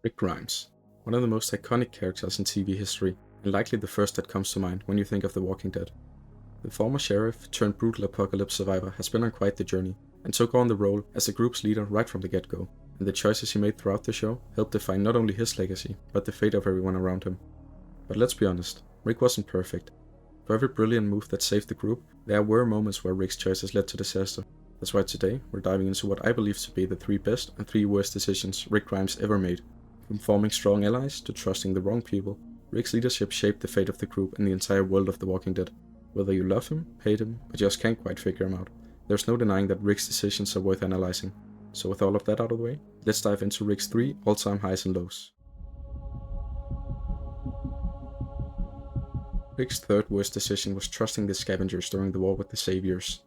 Rick Grimes, one of the most iconic characters in TV history, and likely the first that comes to mind when you think of The Walking Dead. The former sheriff turned brutal apocalypse survivor has been on quite the journey, and took on the role as the group's leader right from the get-go, and the choices he made throughout the show helped define not only his legacy, but the fate of everyone around him. But let's be honest, Rick wasn't perfect. For every brilliant move that saved the group, there were moments where Rick's choices led to disaster. That's why today we're diving into what I believe to be the 3 best and 3 worst decisions Rick Grimes ever made. From forming strong allies to trusting the wrong people, Rick's leadership shaped the fate of the group and the entire world of The Walking Dead. Whether you love him, hate him, or just can't quite figure him out, there's no denying that Rick's decisions are worth analyzing. So with all of that out of the way, let's dive into Rick's 3 all-time highs and lows. Rick's 3rd worst decision was trusting the scavengers during the war with the Saviors.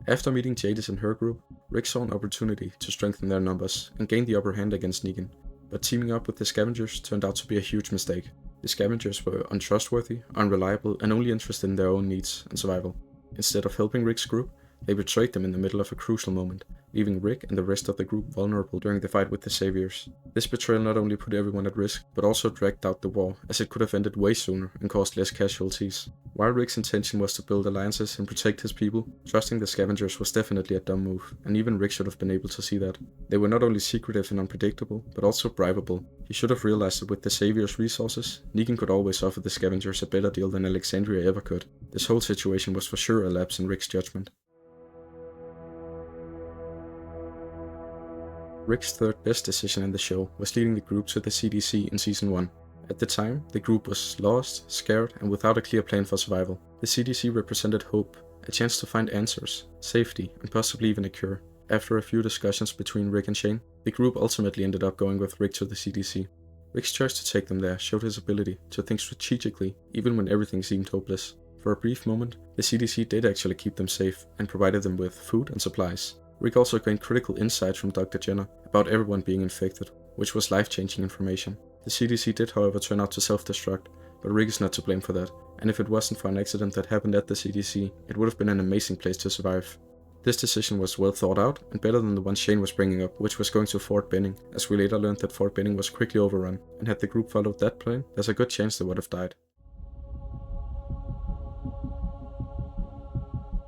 After meeting Jadis and her group, Rick saw an opportunity to strengthen their numbers and gain the upper hand against Negan. But teaming up with the scavengers turned out to be a huge mistake. The scavengers were untrustworthy, unreliable, and only interested in their own needs and survival. Instead of helping Rick's group, they betrayed them in the middle of a crucial moment, leaving Rick and the rest of the group vulnerable during the fight with the Saviors. This betrayal not only put everyone at risk, but also dragged out the war, as it could have ended way sooner and caused less casualties. While Rick's intention was to build alliances and protect his people, trusting the scavengers was definitely a dumb move, and even Rick should have been able to see that. They were not only secretive and unpredictable, but also bribable. He should have realized that with the Saviors' resources, Negan could always offer the scavengers a better deal than Alexandria ever could. This whole situation was for sure a lapse in Rick's judgment. Rick's 3rd best decision in the show was leading the group to the CDC in Season 1. At the time, the group was lost, scared, and without a clear plan for survival. The CDC represented hope, a chance to find answers, safety, and possibly even a cure. After a few discussions between Rick and Shane, the group ultimately ended up going with Rick to the CDC. Rick's choice to take them there showed his ability to think strategically, even when everything seemed hopeless. For a brief moment, the CDC did actually keep them safe and provided them with food and supplies. Rick also gained critical insights from Dr. Jenner about everyone being infected, which was life-changing information. The CDC did however turn out to self-destruct, but Rick is not to blame for that, and if it wasn't for an accident that happened at the CDC, it would have been an amazing place to survive. This decision was well thought out and better than the one Shane was bringing up, which was going to Fort Benning, as we later learned that Fort Benning was quickly overrun, and had the group followed that plan, there's a good chance they would have died.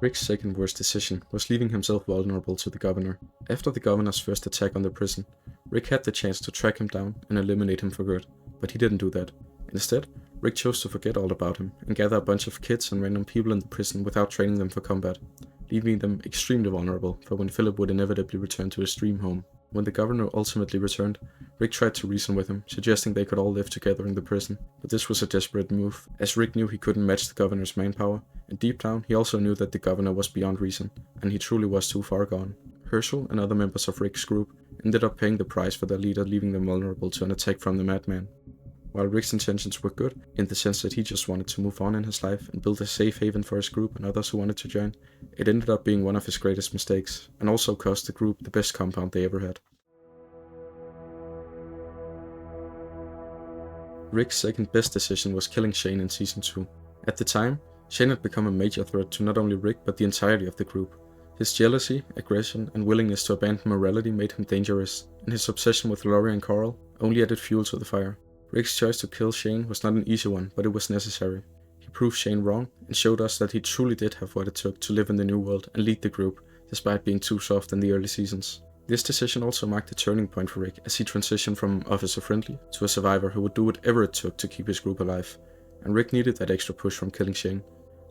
Rick's 2nd worst decision was leaving himself vulnerable to the governor. After the governor's first attack on the prison, Rick had the chance to track him down and eliminate him for good, but he didn't do that. Instead, Rick chose to forget all about him and gather a bunch of kids and random people in the prison without training them for combat, leaving them extremely vulnerable for when Philip would inevitably return to his dream home. When the governor ultimately returned, Rick tried to reason with him, suggesting they could all live together in the prison, but this was a desperate move, as Rick knew he couldn't match the governor's manpower, and deep down he also knew that the governor was beyond reason, and he truly was too far gone. Herschel and other members of Rick's group ended up paying the price for their leader leaving them vulnerable to an attack from the madman. While Rick's intentions were good, in the sense that he just wanted to move on in his life and build a safe haven for his group and others who wanted to join, it ended up being one of his greatest mistakes, and also cost the group the best compound they ever had. Rick's 2nd best decision was killing Shane in Season 2. At the time, Shane had become a major threat to not only Rick but the entirety of the group. His jealousy, aggression, and willingness to abandon morality made him dangerous, and his obsession with Laurie and Carl only added fuel to the fire. Rick's choice to kill Shane was not an easy one, but it was necessary. He proved Shane wrong and showed us that he truly did have what it took to live in the new world and lead the group, despite being too soft in the early seasons. This decision also marked a turning point for Rick as he transitioned from officer-friendly to a survivor who would do whatever it took to keep his group alive, and Rick needed that extra push from killing Shane.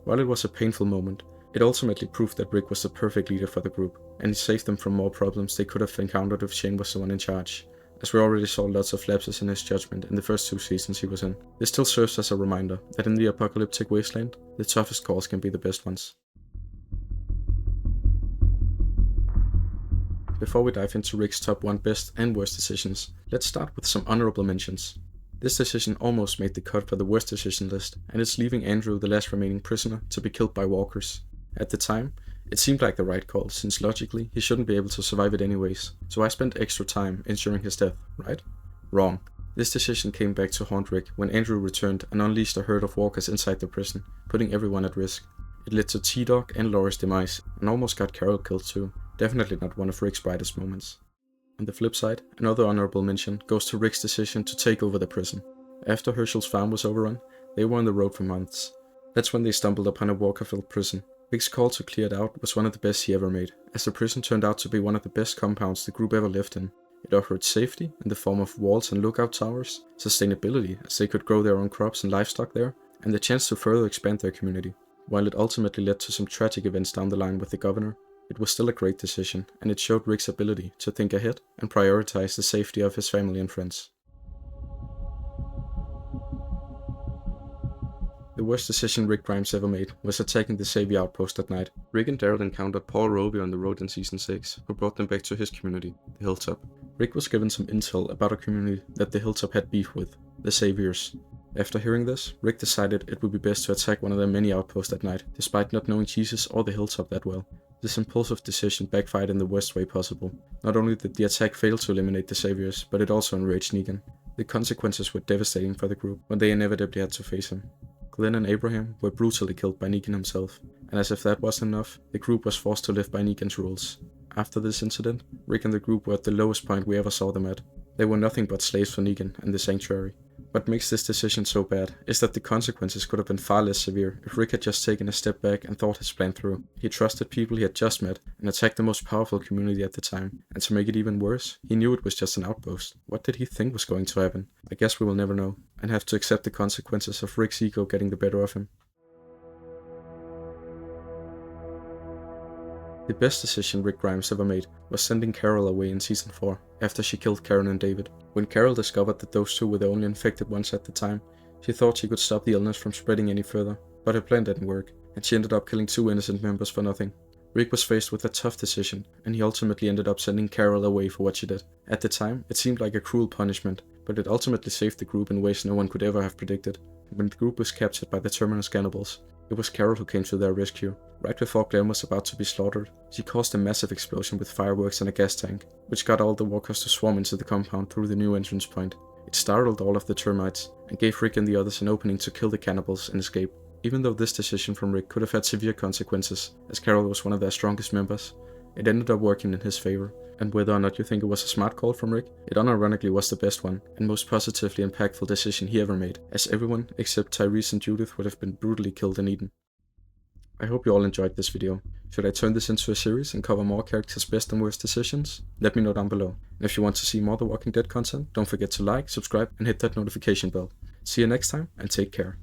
While it was a painful moment, it ultimately proved that Rick was the perfect leader for the group, and he saved them from more problems they could have encountered if Shane was the one in charge, as we already saw lots of lapses in his judgment in the first 2 seasons he was in. This still serves as a reminder that in the apocalyptic wasteland, the toughest calls can be the best ones. Before we dive into Rick's top 1 best and worst decisions, let's start with some honorable mentions. This decision almost made the cut for the worst decision list, and it's leaving Andrew, the last remaining prisoner, to be killed by walkers. At the time, it seemed like the right call, since logically he shouldn't be able to survive it anyways, so I spent extra time ensuring his death, right? Wrong. This decision came back to haunt Rick when Andrew returned and unleashed a herd of walkers inside the prison, putting everyone at risk. It led to T-Dog and Laura's demise, and almost got Carol killed too. Definitely not one of Rick's brightest moments. On the flip side, another honorable mention goes to Rick's decision to take over the prison. After Herschel's farm was overrun, they were on the road for months. That's when they stumbled upon a walker-filled prison. Rick's call to clear it out was one of the best he ever made, as the prison turned out to be one of the best compounds the group ever lived in. It offered safety in the form of walls and lookout towers, sustainability as they could grow their own crops and livestock there, and the chance to further expand their community. While it ultimately led to some tragic events down the line with the governor, it was still a great decision, and it showed Rick's ability to think ahead and prioritize the safety of his family and friends. The worst decision Rick Grimes ever made was attacking the Xavier outpost at night. Rick and Daryl encountered Paul Roby on the road in Season 6, who brought them back to his community, the Hilltop. Rick was given some intel about a community that the Hilltop had beef with, the Saviors. After hearing this, Rick decided it would be best to attack one of their many outposts at night, despite not knowing Jesus or the Hilltop that well. This impulsive decision backfired in the worst way possible. Not only did the attack fail to eliminate the Saviors, but it also enraged Negan. The consequences were devastating for the group when they inevitably had to face him. Glenn and Abraham were brutally killed by Negan himself, and as if that wasn't enough, the group was forced to live by Negan's rules. After this incident, Rick and the group were at the lowest point we ever saw them at. They were nothing but slaves for Negan and the Sanctuary. What makes this decision so bad is that the consequences could have been far less severe if Rick had just taken a step back and thought his plan through. He trusted people he had just met and attacked the most powerful community at the time, and to make it even worse, he knew it was just an outpost. What did he think was going to happen? I guess we will never know, and have to accept the consequences of Rick's ego getting the better of him. The best decision Rick Grimes ever made was sending Carol away in Season 4, after she killed Karen and David. When Carol discovered that those two were the only infected ones at the time, she thought she could stop the illness from spreading any further, but her plan didn't work, and she ended up killing 2 innocent members for nothing. Rick was faced with a tough decision, and he ultimately ended up sending Carol away for what she did. At the time, it seemed like a cruel punishment, but it ultimately saved the group in ways no one could ever have predicted. When the group was captured by the Terminus cannibals, it was Carol who came to their rescue. Right before Glenn was about to be slaughtered, she caused a massive explosion with fireworks and a gas tank, which got all the walkers to swarm into the compound through the new entrance point. It startled all of the termites, and gave Rick and the others an opening to kill the cannibals and escape. Even though this decision from Rick could have had severe consequences, as Carol was one of their strongest members, it ended up working in his favor. And whether or not you think it was a smart call from Rick, it unironically was the best one, and most positively impactful decision he ever made, as everyone except Tyrese and Judith would have been brutally killed and eaten. I hope you all enjoyed this video. Should I turn this into a series and cover more characters' best and worst decisions? Let me know down below. And if you want to see more The Walking Dead content, don't forget to like, subscribe, and hit that notification bell. See you next time, and take care.